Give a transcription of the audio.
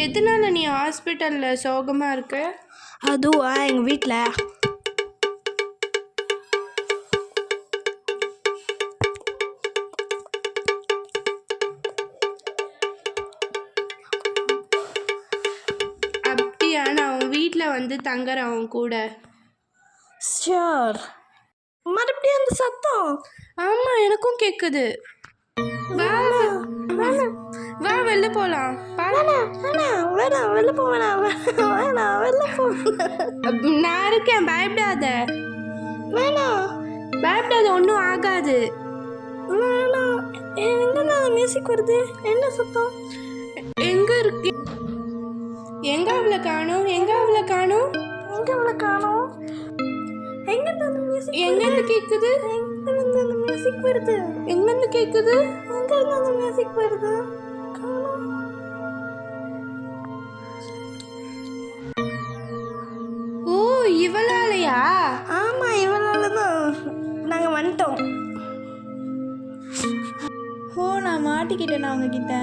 எதனால நீ ஹாஸ்பிட்டலில் சோகமாக இருக்க? அதுவா, எங்கள் வீட்டில் அப்படியா? நான் அவன் வீட்டில் வந்து தங்குறேன் அவன் கூட. ஷியோர். மறுபடியும் அந்த சத்தம். ஆமாம், எனக்கும் கேட்குது. வா வா, வெளில போகலாம். வேணாம், வெளில போ வேணாம். வெளில போ. நான் இருக்கேன், பயப்படாத. வேணாம், பயப்படாத, ஒன்றும் ஆகாது. வேணாம். எங்கண்ணா மியூசிக் வருது? என்ன சத்தம்? எங்கே இருக்கு? எங்க அவளை காணோம்? எங்கேருந்து அந்த மியூசிக்? எங்கேருந்து கேட்குது? எங்கேருந்து அந்த மியூசிக் வருது? எங்கேருந்து கேட்குது? எங்கேருந்து அந்த மியூசிக் வருது? ஓ, இவளாலையா? ஆமா, இவளால தான் நாங்கள் வந்துட்டோம். ஓ, நான் மாட்டிக்கிட்டேன் அவங்கக்கிட்ட.